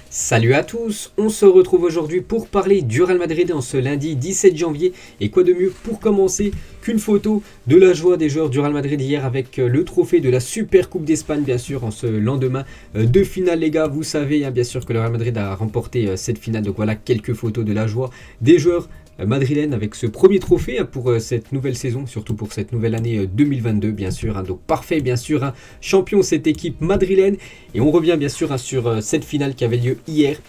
Salut à tous, on se retrouve aujourd'hui pour parler du Real Madrid en ce lundi 17 janvier. Et quoi de mieux pour commencer qu'une photo de la joie des joueurs du Real Madrid hier avec le trophée de la Super Coupe d'Espagne, bien sûr, en ce lendemain de finale, les gars. Vous savez, bien sûr, que le Real Madrid a remporté cette finale. Donc voilà quelques photos de la joie des joueurs madrilène avec ce premier trophée pour cette nouvelle saison, surtout pour cette nouvelle année 2022 bien sûr. Donc parfait bien sûr, champion cette équipe madrilène. Et on revient bien sûr sur cette finale qui avait lieu hier.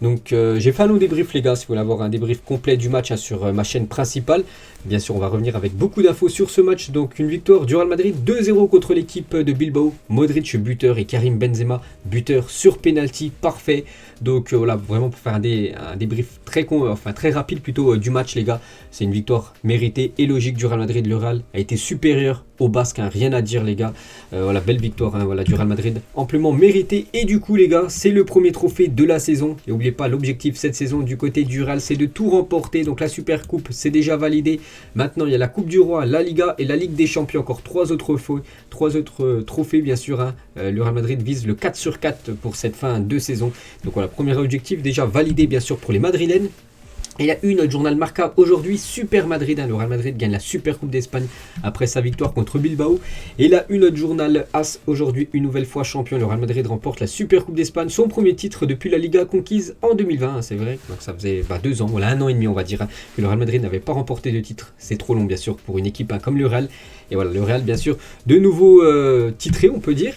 Donc j'ai fait un long débrief les gars, si vous voulez avoir un débrief complet du match sur ma chaîne principale. Bien sûr on va revenir avec beaucoup d'infos sur ce match. Donc une victoire du Real Madrid 2-0 contre l'équipe de Bilbao. Modric buteur et Karim Benzema buteur sur penalty, parfait. Donc voilà, vraiment pour faire un débrief très rapide plutôt du match les gars. C'est une victoire méritée et logique du Real Madrid. Le Real a été supérieur au Basque, rien à dire les gars. Voilà, belle victoire voilà, du Real Madrid, amplement méritée. Et du coup les gars, c'est le premier trophée de la saison. Et n'oubliez pas, l'objectif cette saison du côté du Real, c'est de tout remporter. Donc la Super Coupe, c'est déjà validé. Maintenant, il y a la Coupe du Roi, la Liga et la Ligue des Champions. Encore trois autres trophées bien sûr. Le Real Madrid vise le 4 sur 4 pour cette fin de saison. Donc voilà, premier objectif déjà validé bien sûr pour les Madrilènes. Et il y a notre journal Marca aujourd'hui, Super Madrid. Le Real Madrid gagne la Super Coupe d'Espagne après sa victoire contre Bilbao. Et là, notre journal AS aujourd'hui, une nouvelle fois champion. Le Real Madrid remporte la Super Coupe d'Espagne, son premier titre depuis la Liga conquise en 2020. C'est vrai, donc ça faisait 2 ans, voilà 1 an et demi on va dire, que le Real Madrid n'avait pas remporté de titre. C'est trop long bien sûr pour une équipe comme le Real. Et voilà, le Real bien sûr de nouveau titré on peut dire.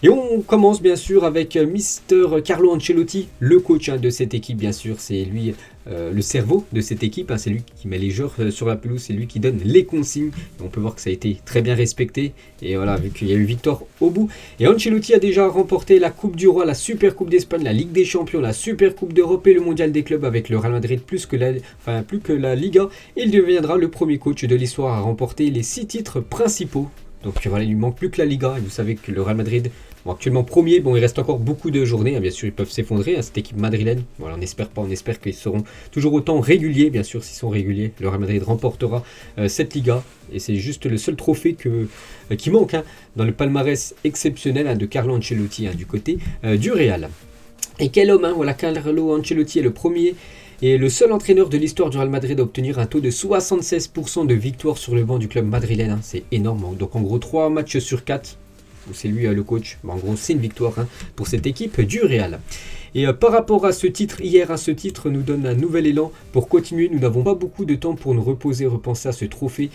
Et on commence bien sûr avec Mister Carlo Ancelotti, le coach de cette équipe bien sûr. C'est lui le cerveau de cette équipe, c'est lui qui met les joueurs sur la pelouse, c'est lui qui donne les consignes. Et on peut voir que ça a été très bien respecté. Et voilà, vu qu'il y a eu victoire au bout. Et Ancelotti a déjà remporté la Coupe du Roi, la Super Coupe d'Espagne, la Ligue des Champions, la Super Coupe d'Europe et le Mondial des clubs avec le Real Madrid plus que la Liga. Il deviendra le premier coach de l'histoire à remporter les 6 titres principaux. Donc voilà, il lui manque plus que la Liga. Et vous savez que le Real Madrid, actuellement premier, il reste encore beaucoup de journées. Bien sûr, ils peuvent s'effondrer, cette équipe madrilène. Voilà, on n'espère pas, on espère qu'ils seront toujours autant réguliers. Bien sûr, s'ils sont réguliers, le Real Madrid remportera cette Liga. Et c'est juste le seul trophée qui manque dans le palmarès exceptionnel de Carlo Ancelotti du côté du Real. Et quel homme, voilà, Carlo Ancelotti est le premier et le seul entraîneur de l'histoire du Real Madrid à obtenir un taux de 76% de victoire sur le banc du club madrilène. C'est énorme. Donc en gros 3 matchs sur 4, c'est lui le coach. En gros c'est une victoire pour cette équipe du Real. Et par rapport à ce titre, hier, ce titre nous donne un nouvel élan pour continuer. Nous n'avons pas beaucoup de temps pour nous reposer, repenser à ce trophée.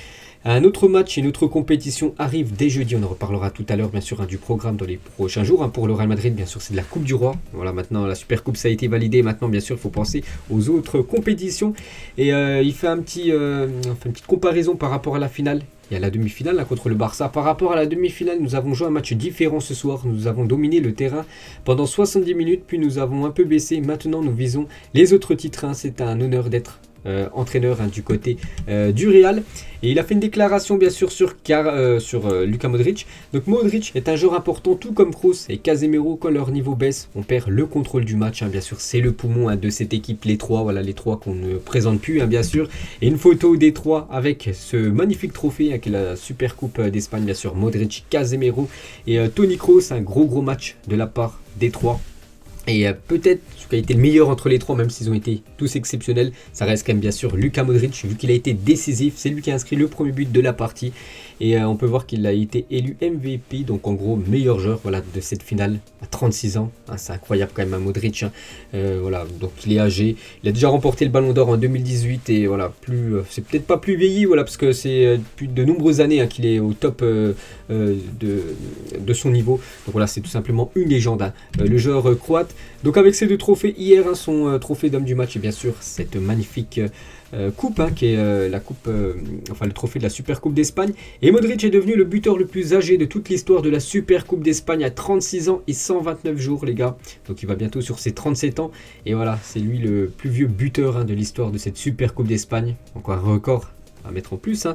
Un autre match et une autre compétition arrive dès jeudi. On en reparlera tout à l'heure, bien sûr, du programme dans les prochains jours. Pour le Real Madrid, bien sûr, c'est de la Coupe du Roi. Voilà, maintenant, la Super Coupe, ça a été validé. Maintenant, bien sûr, il faut penser aux autres compétitions. Et il fait une petite comparaison par rapport à la finale. Il y a la demi-finale contre le Barça. Par rapport à la demi-finale, nous avons joué un match différent ce soir. Nous avons dominé le terrain pendant 70 minutes, puis nous avons un peu baissé. Maintenant, nous visons les autres titres. C'est un honneur d'être entraîneur du côté du Real. Et il a fait une déclaration bien sûr sur Luka Modric. Donc Modric est un joueur important tout comme Kroos et Casemiro. Quand leur niveau baisse, on perd le contrôle du match. Bien sûr, c'est le poumon de cette équipe, les trois. Voilà, les trois qu'on ne présente plus bien sûr. Et une photo des trois avec ce magnifique trophée qui est la Super Coupe d'Espagne. Bien sûr, Modric, Casemiro et Toni Kroos. Un gros match de la part des trois. Et peut-être ce qui a été le meilleur entre les trois, même s'ils ont été tous exceptionnels, ça reste quand même bien sûr Luka Modric, vu qu'il a été décisif. C'est lui qui a inscrit le premier but de la partie. Et on peut voir qu'il a été élu MVP, donc en gros meilleur joueur de cette finale à 36 ans. C'est incroyable quand même Modric. Voilà, donc il est âgé. Il a déjà remporté le Ballon d'Or en 2018 et voilà, c'est peut-être pas plus vieilli, parce que c'est depuis de nombreuses années qu'il est au top de son niveau. Donc voilà, c'est tout simplement une légende, le joueur croate. Donc avec ces 2 trophées hier, son trophée d'homme du match et bien sûr cette magnifique coupe qui est la coupe, le trophée de la Super Coupe d'Espagne. Et Modric est devenu le buteur le plus âgé de toute l'histoire de la Super Coupe d'Espagne à 36 ans et 129 jours les gars. Donc il va bientôt sur ses 37 ans. Et voilà, c'est lui le plus vieux buteur de l'histoire de cette Super Coupe d'Espagne. Encore un record à mettre en plus,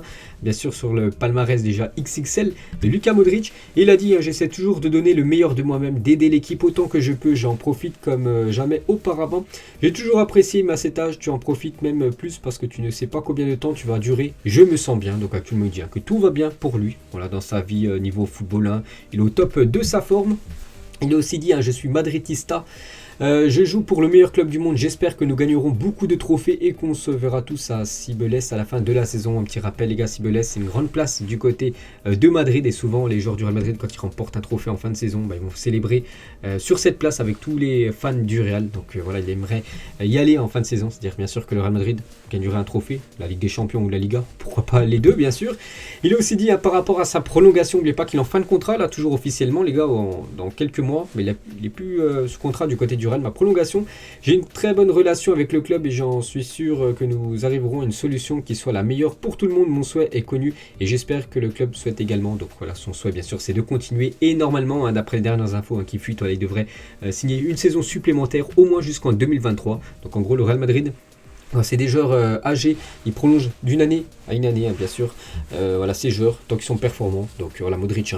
bien sûr sur le palmarès déjà XXL de Luka Modric. Et il a dit, j'essaie toujours de donner le meilleur de moi-même, d'aider l'équipe autant que je peux, j'en profite comme jamais auparavant. J'ai toujours apprécié, mais à cet âge tu en profites même plus parce que tu ne sais pas combien de temps tu vas durer. Je me sens bien, donc tu me dis que tout va bien pour lui, voilà, dans sa vie niveau football, il est au top de sa forme. Il a aussi dit, je suis madridista. Je joue pour le meilleur club du monde, j'espère que nous gagnerons beaucoup de trophées et qu'on se verra tous à Cibeles à la fin de la saison. Un petit rappel les gars, Cibeles c'est une grande place du côté de Madrid et souvent les joueurs du Real Madrid quand ils remportent un trophée en fin de saison, ils vont célébrer sur cette place avec tous les fans du Real. Donc voilà, il aimerait y aller en fin de saison, c'est-à-dire bien sûr que le Real Madrid gagnerait un trophée, la Ligue des Champions ou la Liga, pourquoi pas les deux bien sûr. Il a aussi dit par rapport à sa prolongation, n'oubliez pas qu'il est en fin de contrat là, toujours officiellement les gars, dans quelques mois, mais il n'est plus sous contrat du côté du Real. Ma prolongation, j'ai une très bonne relation avec le club et j'en suis sûr que nous arriverons à une solution qui soit la meilleure pour tout le monde. Mon souhait est connu et j'espère que le club souhaite également. Donc voilà, son souhait bien sûr c'est de continuer et normalement d'après les dernières infos qui fuitent, il devrait signer une saison supplémentaire au moins jusqu'en 2023. Donc en gros le Real Madrid, c'est des joueurs âgés, ils prolongent d'une année à une année bien sûr. Voilà, ces joueurs tant qu'ils sont performants. Donc voilà, Modric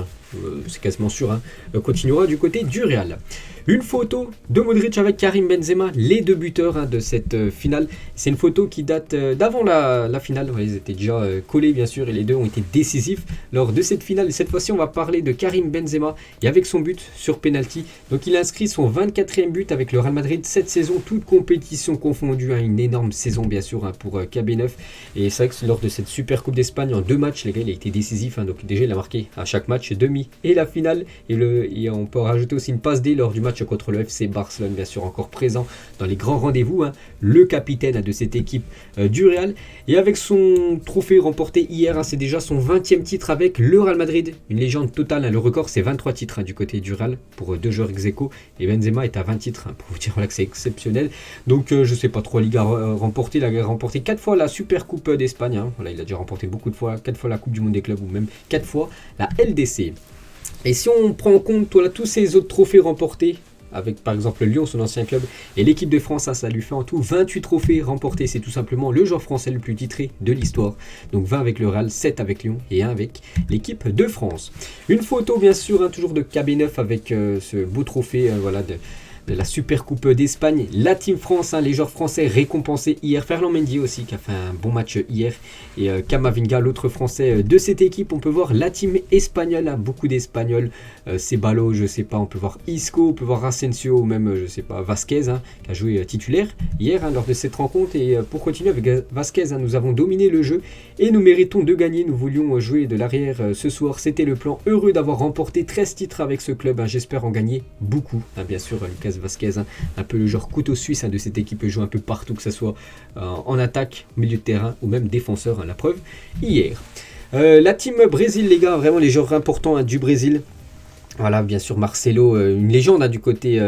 c'est quasiment sûr continuera du côté du Real. Une photo de Modric avec Karim Benzema, les deux buteurs de cette finale. C'est une photo qui date d'avant la finale. Ils étaient déjà collés bien sûr et les deux ont été décisifs lors de cette finale. Et cette fois-ci, on va parler de Karim Benzema et avec son but sur penalty. Donc il a inscrit son 24e but avec le Real Madrid cette saison, toute compétition confondue. Une énorme saison bien sûr pour KB9. Et c'est vrai que lors de cette super coupe d'Espagne en 2 matchs, les gars, il a été décisif. Donc déjà, il a marqué à chaque match demi et la finale. Et on peut rajouter aussi une passe D lors du match contre le FC Barcelone, bien sûr encore présent dans les grands rendez-vous, le capitaine de cette équipe du Real. Et avec son trophée remporté hier, c'est déjà son 20e titre avec le Real Madrid, une légende totale. Le record c'est 23 titres du côté du Real pour 2 joueurs ex-aequo et Benzema est à 20 titres pour vous dire que c'est exceptionnel. Donc je sais pas trop, Liga remporté, il a remporté 4 fois la Super Coupe d'Espagne, voilà, il a déjà remporté beaucoup de fois, 4 fois la Coupe du Monde des clubs ou même 4 fois la LDC. Et si on prend en compte tous ces autres trophées remportés, avec par exemple Lyon, son ancien club, et l'équipe de France, ça lui fait en tout 28 trophées remportés. C'est tout simplement le joueur français le plus titré de l'histoire. Donc 20 avec le Real, 7 avec Lyon et 1 avec l'équipe de France. Une photo bien sûr, toujours de KB9 avec ce beau trophée voilà, de la Super Coupe d'Espagne, la Team France, les joueurs français récompensés hier, Ferland Mendy aussi qui a fait un bon match hier, et Camavinga, l'autre français de cette équipe. On peut voir la team espagnole, beaucoup d'Espagnols, Ceballos, je sais pas, on peut voir Isco, on peut voir Asensio, ou même je sais pas, Vasquez qui a joué titulaire hier lors de cette rencontre. Et pour continuer avec Vasquez, nous avons dominé le jeu et nous méritons de gagner, nous voulions jouer de l'arrière ce soir, c'était le plan, heureux d'avoir remporté 13 titres avec ce club, j'espère en gagner beaucoup, bien sûr. Lucas Vasquez, un peu le genre couteau suisse de cette équipe, joue un peu partout, que ce soit en attaque, milieu de terrain ou même défenseur, la preuve hier. La team Brésil les gars, vraiment les joueurs importants du Brésil. Voilà, bien sûr Marcelo, une légende du côté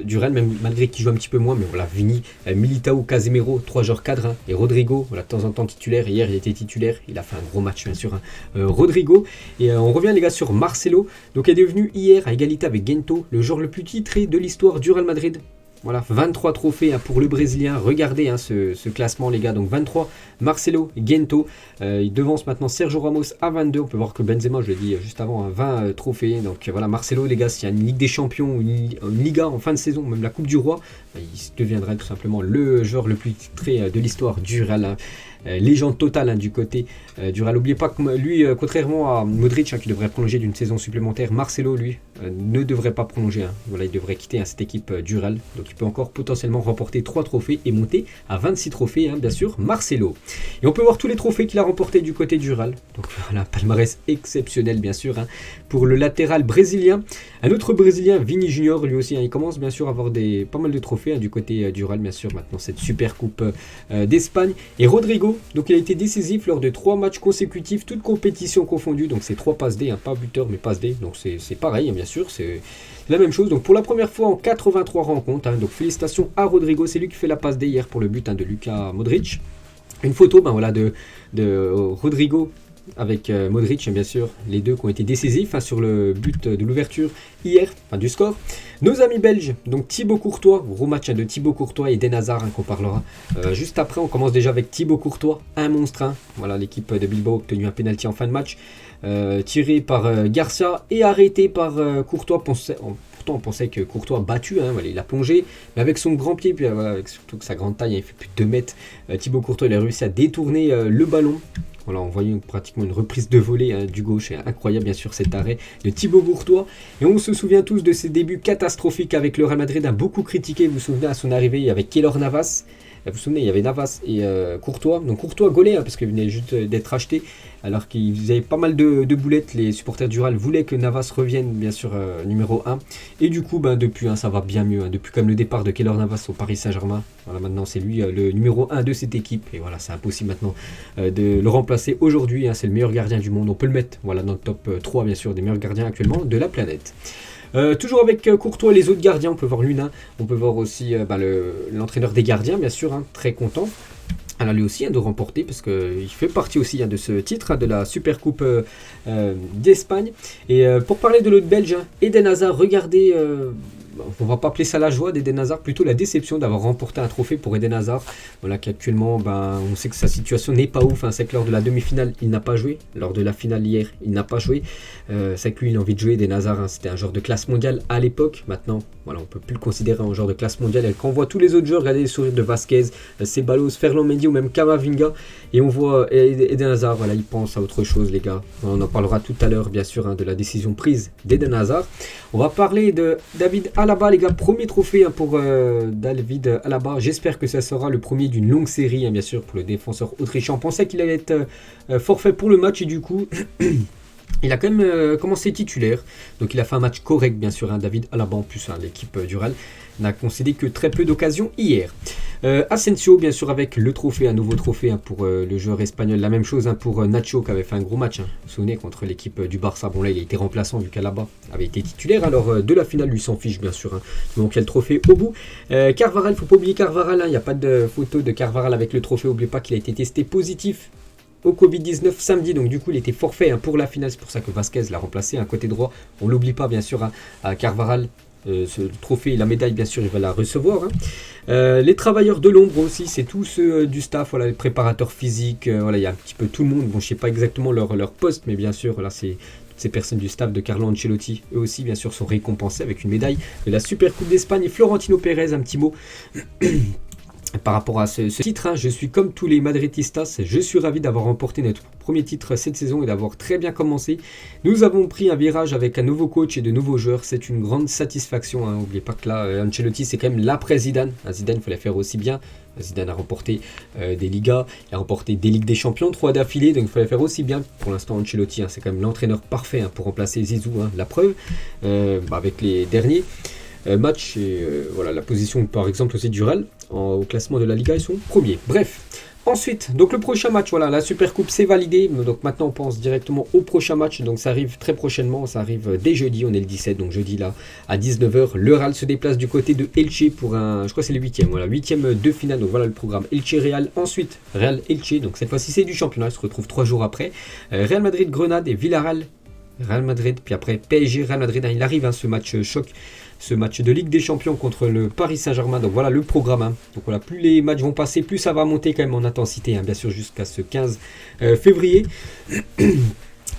du Real, même malgré qu'il joue un petit peu moins, mais voilà, Vini, Militao, Casemiro, 3 joueurs cadres, et Rodrigo, voilà, de temps en temps titulaire. Hier il était titulaire, il a fait un gros match bien sûr, Rodrigo. Et on revient les gars sur Marcelo, donc il est devenu hier à égalité avec Gento, le joueur le plus titré de l'histoire du Real Madrid. Voilà, 23 trophées pour le Brésilien. Regardez ce classement les gars. Donc 23, Marcelo, Gento. Il devance maintenant Sergio Ramos à 22. On peut voir que Benzema, je l'ai dit juste avant, 20 trophées. Donc voilà, Marcelo les gars, s'il y a une Ligue des Champions ou une Liga en fin de saison, même la Coupe du Roi, il deviendrait tout simplement le joueur le plus titré de l'histoire du Real. Légende totale du côté du Real. N'oubliez pas que lui, contrairement à Modric qui devrait prolonger d'une saison supplémentaire, Marcelo lui ne devrait pas prolonger. Voilà, il devrait quitter cette équipe du Real. Donc il peut encore potentiellement remporter 3 trophées et monter à 26 trophées, bien sûr, Marcelo. Et on peut voir tous les trophées qu'il a remportés du côté du Real. Donc voilà, palmarès exceptionnel bien sûr pour le latéral brésilien. Un autre brésilien, Vini Junior, lui aussi, il commence bien sûr à avoir pas mal de trophées du côté du Real, bien sûr, maintenant cette super coupe d'Espagne. Et Rodrigo, donc il a été décisif lors de 3 matchs consécutifs, toutes compétitions confondues, donc c'est 3 passes D, pas buteur mais passes D, donc c'est pareil, bien sûr, c'est la même chose. Donc pour la première fois en 83 rencontres, donc félicitations à Rodrigo, c'est lui qui fait la passe D hier pour le but de Luka Modric. Une photo voilà, de Rodrigo avec Modric, bien sûr, les deux qui ont été décisifs sur le but de l'ouverture hier, du score. Nos amis belges, donc Thibaut Courtois, gros match de Thibaut Courtois et Eden Hazard qu'on parlera juste après. On commence déjà avec Thibaut Courtois, un monstre. Voilà, l'équipe de Bilbao a obtenu un penalty en fin de match, tiré par Garcia et arrêté par Courtois. Pourtant, on pensait que Courtois a battu, hein, voilà, il a plongé, mais avec son grand pied, puis voilà, avec surtout que sa grande taille, il fait plus de 2 mètres. Thibaut Courtois, il a réussi à détourner le ballon. Voilà, on voyait pratiquement une reprise de volée hein, du gauche. Incroyable, bien sûr, cet arrêt de Thibaut Courtois. Et on se souvient tous de ses débuts catastrophiques avec le Real Madrid, a beaucoup critiqué. Vous vous souvenez à son arrivée avec Keylor Navas. Vous vous souvenez, il y avait Navas et Courtois. Donc Courtois gaulé, hein, parce qu'il venait juste d'être acheté. Alors qu'ils avaient pas mal de boulettes. Les supporters du Real voulaient que Navas revienne, bien sûr, numéro 1. Et du coup, depuis, hein, ça va bien mieux. Hein, depuis comme le départ de Keylor Navas au Paris Saint-Germain. Voilà, maintenant, c'est lui le numéro 1 de cette équipe. Et voilà, c'est impossible maintenant de le remplacer aujourd'hui. Hein, c'est le meilleur gardien du monde. On peut le mettre voilà, dans le top 3, bien sûr, des meilleurs gardiens actuellement de la planète. Toujours avec Courtois et les autres gardiens, on peut voir Luna, on peut voir aussi l'entraîneur des gardiens, bien sûr, hein, très content. Alors lui aussi, hein, de remporter, parce qu'il fait partie aussi hein, de ce titre, hein, de la Super Coupe d'Espagne. Et pour parler de l'autre Belge, hein, Eden Hazard, regardez... on va pas appeler ça la joie d'Eden Hazard, plutôt la déception d'avoir remporté un trophée pour Eden Hazard. Voilà qu'actuellement, on sait que sa situation n'est pas ouf. Hein. C'est que lors de la demi-finale, il n'a pas joué. Lors de la finale hier, il n'a pas joué. C'est que lui, il a envie de jouer. Eden Hazard, hein, c'était un joueur de classe mondiale à l'époque. Maintenant, voilà, on peut plus le considérer un joueur de classe mondiale. Et quand on voit tous les autres joueurs, regardez les sourires de Vasquez, Ceballos, Ferland Mendy ou même Camavinga, et on voit Eden Hazard, voilà, il pense à autre chose, les gars. On en parlera tout à l'heure, bien sûr, hein, de la décision prise d'Eden Hazard. On va parler de David Alaba, les gars, premier trophée hein, pour David Alaba. J'espère que ça sera le premier d'une longue série, hein, bien sûr, pour le défenseur autrichien. On pensait qu'il allait être forfait pour le match et du coup, il a quand même commencé titulaire. Donc il a fait un match correct, bien sûr, hein, David Alaba, en plus, hein, l'équipe du Real n'a concédé que très peu d'occasions hier. Asensio, bien sûr, avec le trophée, un nouveau trophée hein, pour le joueur espagnol. La même chose hein, pour Nacho, qui avait fait un gros match, hein, vous vous souvenez, contre l'équipe du Barça. Bon, là, il a été remplaçant, vu qu'Alaba avait été titulaire. Alors, de la finale, lui s'en fiche, bien sûr. Hein. Donc, il y a le trophée au bout. Carvajal, il ne faut pas oublier Carvajal. Il n'y a pas de photo de Carvajal avec le trophée. N'oubliez pas qu'il a été testé positif au Covid-19 samedi, donc du coup il était forfait hein, pour la finale, c'est pour ça que Vasquez l'a remplacé, un côté droit, on ne l'oublie pas bien sûr hein, à Carvajal, ce trophée et la médaille bien sûr il va la recevoir. Hein. Les travailleurs de l'ombre aussi, c'est tous ceux du staff, voilà, les préparateurs physiques, voilà, il y a un petit peu tout le monde, bon je ne sais pas exactement leur poste, mais bien sûr là c'est... Ces personnes du staff de Carlo Ancelotti, eux aussi bien sûr sont récompensés avec une médaille de la Super Coupe d'Espagne. Et Florentino Pérez, un petit mot par rapport à ce titre, hein. Je suis comme tous les Madridistas, je suis ravi d'avoir remporté notre premier titre cette saison et d'avoir très bien commencé. Nous avons pris un virage avec un nouveau coach et de nouveaux joueurs, c'est une grande satisfaction. N'oubliez pas que là, Ancelotti c'est quand même l'après Zidane. Zidane, il fallait faire aussi bien. Zidane a remporté des Ligas, il a remporté des Ligues des Champions, 3 d'affilée, donc il fallait faire aussi bien. Pour l'instant, Ancelotti, hein, c'est quand même l'entraîneur parfait hein, pour remplacer Zizou, hein, la preuve, avec les derniers matchs. Et voilà, la position par exemple aussi du Real au classement de la Liga, ils sont premiers. Bref. Ensuite, donc le prochain match, voilà, la Super Coupe c'est validé, donc maintenant on pense directement au prochain match, donc ça arrive très prochainement, ça arrive dès jeudi, on est le 17, donc jeudi là, à 19h, le Real se déplace du côté de Elche pour un, je crois que c'est le 8e, voilà, 8e de finale, donc voilà le programme, Elche Real, ensuite Real Elche, donc cette fois-ci c'est du championnat, il se retrouve 3 jours après, Real Madrid Grenade et Villarreal, Real Madrid, puis après PSG Real Madrid, il arrive hein, ce match choc. Ce match de Ligue des Champions contre le Paris Saint-Germain. Donc voilà le programme. Hein. Donc voilà, plus les matchs vont passer, plus ça va monter quand même en intensité. Hein, bien sûr, jusqu'à ce 15 février.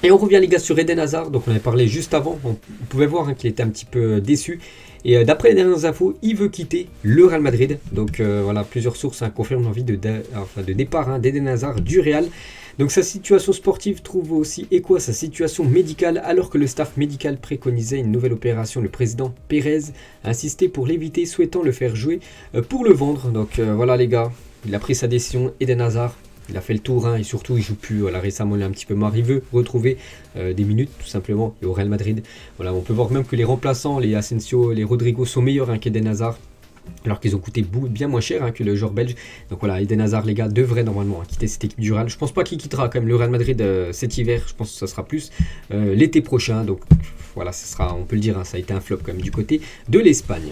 Et on revient les gars sur Eden Hazard. Donc on avait parlé juste avant. On pouvait voir hein, qu'il était un petit peu déçu. Et d'après les dernières infos, il veut quitter le Real Madrid. Donc voilà, plusieurs sources hein, confirment l'envie de départ hein, d'Eden Hazard du Real. Donc sa situation sportive trouve aussi écho à sa situation médicale, alors que le staff médical préconisait une nouvelle opération. Le président Pérez a insisté pour l'éviter, souhaitant le faire jouer pour le vendre. Donc voilà les gars, il a pris sa décision, Eden Hazard. Il a fait le tour hein, et surtout il joue plus. Voilà, récemment il est un petit peu marre. Il veut retrouver des minutes tout simplement et au Real Madrid. Voilà, on peut voir même que les remplaçants, les Asensio, les Rodrigo sont meilleurs hein, qu'Eden Hazard. Alors qu'ils ont coûté bien moins cher hein, que le joueur belge. Donc voilà, Eden Hazard, les gars, devrait normalement hein, quitter cette équipe du Real. Je pense pas qu'il quittera quand même le Real Madrid cet hiver. Je pense que ça sera plus l'été prochain. Donc voilà, ça sera, on peut le dire, hein, ça a été un flop quand même du côté de l'Espagne.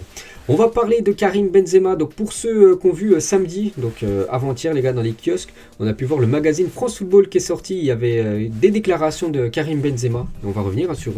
On va parler de Karim Benzema. Donc pour ceux qui ont vu samedi, donc avant-hier les gars dans les kiosques, on a pu voir le magazine France Football qui est sorti. Il y avait des déclarations de Karim Benzema. On va revenir hein, sur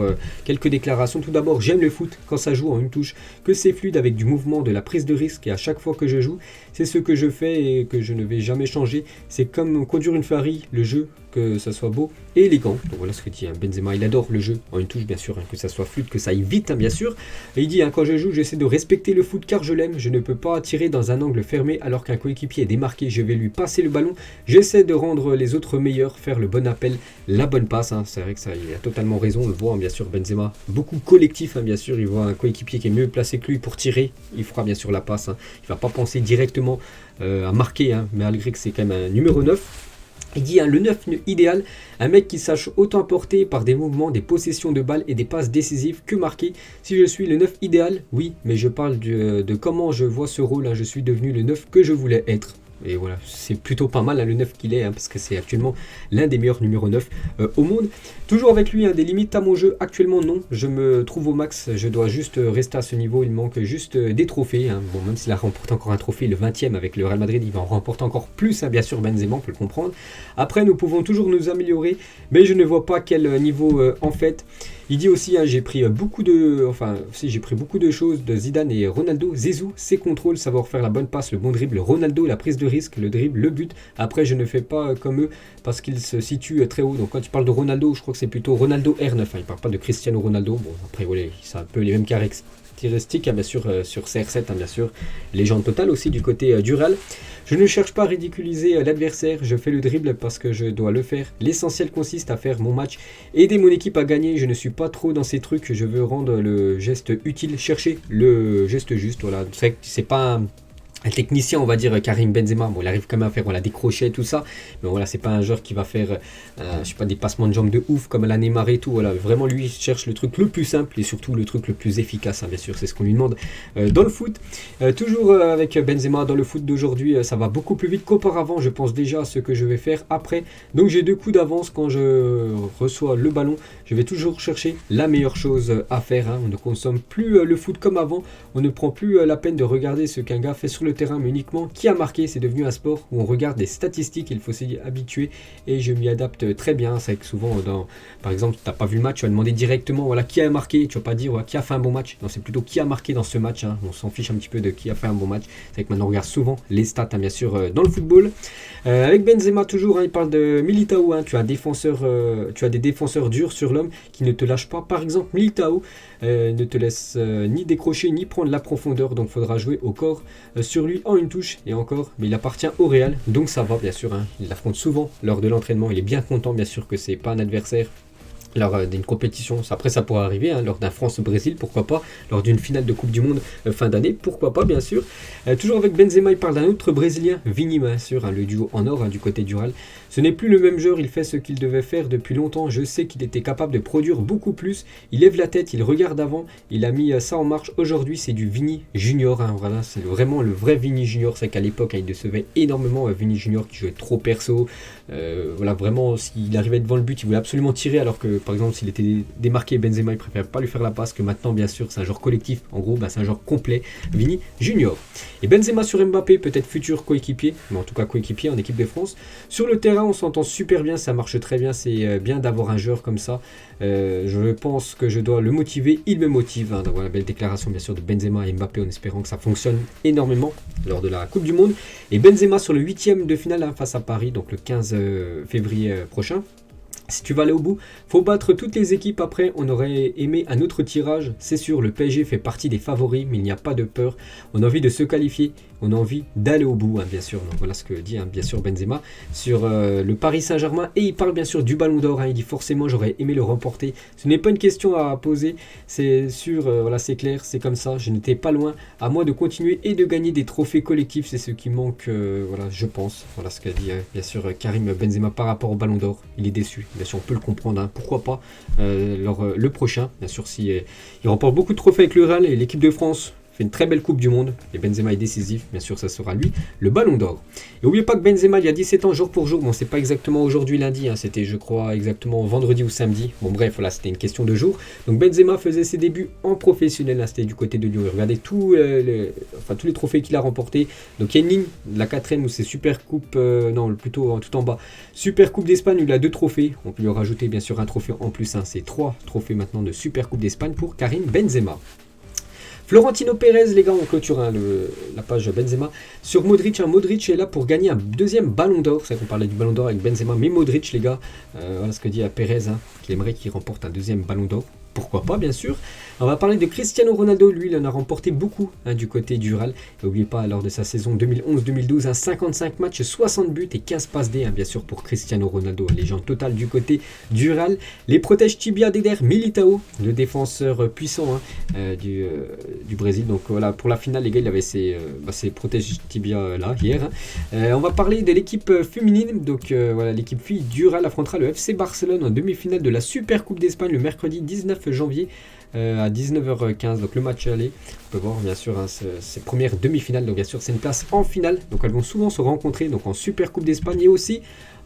quelques déclarations. Tout d'abord, j'aime le foot quand ça joue en une touche, que c'est fluide avec du mouvement, de la prise de risque et à chaque fois que je joue, c'est ce que je fais et que je ne vais jamais changer. C'est comme conduire une Ferrari, le jeu que ça soit beau et élégant. Donc voilà ce que dit Benzema, il adore le jeu en une touche bien sûr, que ça soit fluide, que ça aille vite bien sûr. Et il dit quand je joue, j'essaie de respecter le foot car je l'aime, je ne peux pas tirer dans un angle fermé alors qu'un coéquipier est démarqué, je vais lui passer le ballon, j'essaie de rendre les autres meilleurs, faire le bon appel, la bonne passe. C'est vrai que ça, il a totalement raison, on le voit bien sûr Benzema, beaucoup collectif bien sûr, il voit un coéquipier qui est mieux placé que lui pour tirer, il fera bien sûr la passe, il va pas penser directement à marquer, malgré que c'est quand même un numéro 9. Il dit le 9 idéal, un mec qui sache autant porter par des mouvements, des possessions de balles et des passes décisives que marquer. Si je suis le 9 idéal, oui, mais je parle de comment je vois ce rôle, je suis devenu le 9 que je voulais être. Et voilà, c'est plutôt pas mal le 9 qu'il est, parce que c'est actuellement l'un des meilleurs numéro 9 au monde. Toujours avec lui, des limites à mon jeu, actuellement non, je me trouve au max, je dois juste rester à ce niveau, il manque juste des trophées. Bon, même s'il a remporté encore un trophée, le 20e avec le Real Madrid, il va en remporter encore plus, bien sûr Benzema, on peut le comprendre. Après, nous pouvons toujours nous améliorer, mais je ne vois pas quel niveau en fait. Il dit aussi, j'ai pris beaucoup de choses de Zidane et Ronaldo. Zizou, ses contrôles, savoir faire la bonne passe, le bon dribble. Ronaldo, la prise de risque, le dribble, le but. Après, je ne fais pas comme eux parce qu'ils se situent très haut. Donc quand tu parles de Ronaldo, je crois que c'est plutôt Ronaldo R9. Il ne parle pas de Cristiano Ronaldo. Bon, après, voilà, c'est un peu les mêmes caractéristiques, bien sûr, sur CR7, bien sûr. Légende totale aussi du côté du Real. Je ne cherche pas à ridiculiser l'adversaire, je fais le dribble parce que je dois le faire. L'essentiel consiste à faire mon match, aider mon équipe à gagner. Je ne suis pas trop dans ces trucs, je veux rendre le geste utile, chercher le geste juste. Voilà, c'est pas un technicien, on va dire Karim Benzema. Bon, il arrive quand même à faire des crochets, tout ça. Mais voilà, c'est pas un joueur qui va faire je sais pas, des passements de jambes de ouf comme la Neymar et tout. Voilà, vraiment lui il cherche le truc le plus simple et surtout le truc le plus efficace, bien sûr, c'est ce qu'on lui demande dans le foot. Toujours avec Benzema dans le foot d'aujourd'hui, ça va beaucoup plus vite qu'auparavant. Je pense déjà à ce que je vais faire après. Donc j'ai 2 coups d'avance quand je reçois le ballon. Je vais toujours chercher la meilleure chose à faire. On ne consomme plus le foot comme avant. On ne prend plus la peine de regarder ce qu'un gars fait sur le terrain, mais uniquement qui a marqué. C'est devenu un sport où on regarde des statistiques, il faut s'y habituer et je m'y adapte très bien. C'est que souvent, par exemple, tu n'as pas vu le match, tu vas demander directement qui a marqué, tu vas pas dire qui a fait un bon match. Non, c'est plutôt qui a marqué dans ce match. On s'en fiche un petit peu de qui a fait un bon match. C'est que maintenant on regarde souvent les stats, bien sûr, dans le football. Avec Benzema toujours, il parle de Militao. Tu as des défenseurs durs sur l'homme qui ne te lâchent pas. Par exemple, Militao ne te laisse ni décrocher ni prendre la profondeur, donc il faudra jouer au corps sur lui en une touche et encore, mais il appartient au Real, donc ça va bien sûr, il l'affronte souvent lors de l'entraînement, il est bien content bien sûr que c'est pas un adversaire lors d'une compétition. Après ça pourrait arriver, lors d'un France-Brésil, pourquoi pas, lors d'une finale de Coupe du Monde fin d'année, pourquoi pas bien sûr. Toujours avec Benzema, il parle d'un autre Brésilien, Vini bien sûr, le duo en or du côté du Real. Ce n'est plus le même joueur, il fait ce qu'il devait faire depuis longtemps, je sais qu'il était capable de produire beaucoup plus, il lève la tête, il regarde avant, il a mis ça en marche. Aujourd'hui c'est du Vini Junior, voilà, c'est vraiment le vrai Vini Junior. C'est qu'à l'époque il décevait énormément, Vini Junior qui jouait trop perso, voilà, vraiment s'il arrivait devant le but il voulait absolument tirer, alors que par exemple s'il était démarqué Benzema il préfère pas lui faire la passe, que maintenant bien sûr c'est un joueur collectif, en gros c'est un joueur complet, Vini Junior. Et Benzema sur Mbappé, peut-être futur coéquipier, mais en tout cas coéquipier en équipe de France. Sur le terrain on s'entend super bien, ça marche très bien, c'est bien d'avoir un joueur comme ça. Je pense que je dois le motiver, il me motive. Donc voilà, belle déclaration bien sûr de Benzema et Mbappé en espérant que ça fonctionne énormément lors de la Coupe du Monde. Et Benzema sur le 8e de finale face à Paris, donc le 15 février prochain. Si tu vas aller au bout, faut battre toutes les équipes. Après, on aurait aimé un autre tirage. C'est sûr, le PSG fait partie des favoris, mais il n'y a pas de peur. On a envie de se qualifier, on a envie d'aller au bout, bien sûr. Donc voilà ce que dit bien sûr Benzema sur le Paris Saint-Germain. Et il parle bien sûr du Ballon d'Or. Il dit forcément, j'aurais aimé le remporter. Ce n'est pas une question à poser, c'est sûr, voilà, c'est clair, c'est comme ça. Je n'étais pas loin. À moi de continuer et de gagner des trophées collectifs, c'est ce qui manque, voilà, je pense. Voilà ce qu'a dit bien sûr Karim Benzema par rapport au Ballon d'Or. Il est déçu. Bien sûr, on peut le comprendre, pourquoi pas le prochain. Bien sûr, si il remporte beaucoup de trophées avec le Real et l'équipe de France fait une très belle Coupe du Monde et Benzema est décisif, bien sûr, ça sera lui le Ballon d'Or. Et n'oubliez pas que Benzema, il y a 17 ans, jour pour jour, bon, c'est pas exactement aujourd'hui lundi, c'était, je crois, exactement vendredi ou samedi. Bon, bref, voilà, c'était une question de jour. Donc Benzema faisait ses débuts en professionnel, c'était du côté de Lyon. Regardez tous les trophées qu'il a remportés. Donc il y a une ligne, la 4e, où c'est Super Coupe, non, plutôt tout en bas. Super Coupe d'Espagne, où il a 2 trophées. On peut lui rajouter, bien sûr, un trophée en plus. C'est 3 trophées maintenant de Super Coupe d'Espagne pour Karim Benzema. Florentino Pérez, les gars, on clôture la page Benzema. Sur Modric, Modric est là pour gagner un deuxième ballon d'or. C'est vrai qu'on parlait du ballon d'or avec Benzema, mais Modric, les gars, voilà ce que dit Pérez, qu'il aimerait qu'il remporte un deuxième ballon d'or. Pourquoi pas, bien sûr. On va parler de Cristiano Ronaldo. Lui, il en a remporté beaucoup du côté du Real. N'oubliez pas, lors de sa saison 2011-2012, 55 matchs, 60 buts et 15 passes D, bien sûr, pour Cristiano Ronaldo, légende totale du côté du Real. Les protèges tibia d'Eder Militao, le défenseur puissant du Brésil. Donc voilà, pour la finale, les gars, il avait ses protèges tibia là, hier. On va parler de l'équipe féminine. Donc voilà, l'équipe fille du Real affrontera le FC Barcelone en demi-finale de la Super Coupe d'Espagne le mercredi 19 janvier à 19h15, donc le match aller. On peut voir bien sûr ces premières demi-finales, donc bien sûr c'est une place en finale, donc elles vont souvent se rencontrer donc en Super Coupe d'Espagne et aussi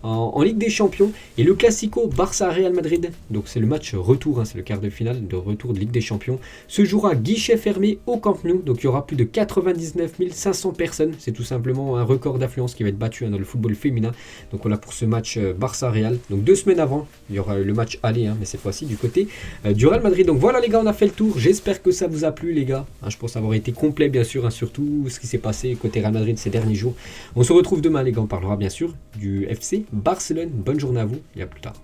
en Ligue des Champions. Et le Classico Barça-Real Madrid, donc c'est le match retour, c'est le quart de finale de retour de Ligue des Champions, se jouera guichet fermé au Camp Nou. Donc il y aura plus de 99 500 personnes, c'est tout simplement un record d'affluence qui va être battu dans le football féminin. Donc voilà pour ce match Barça-Real. Donc 2 semaines avant, il y aura le match aller, mais cette fois-ci du côté du Real Madrid. Donc voilà les gars, on a fait le tour, j'espère que ça vous a plu les gars. Je pense avoir été complet bien sûr, surtout ce qui s'est passé côté Real Madrid ces derniers jours. On se retrouve demain les gars, on parlera bien sûr du FC Barcelone. Bonne journée à vous et à plus tard.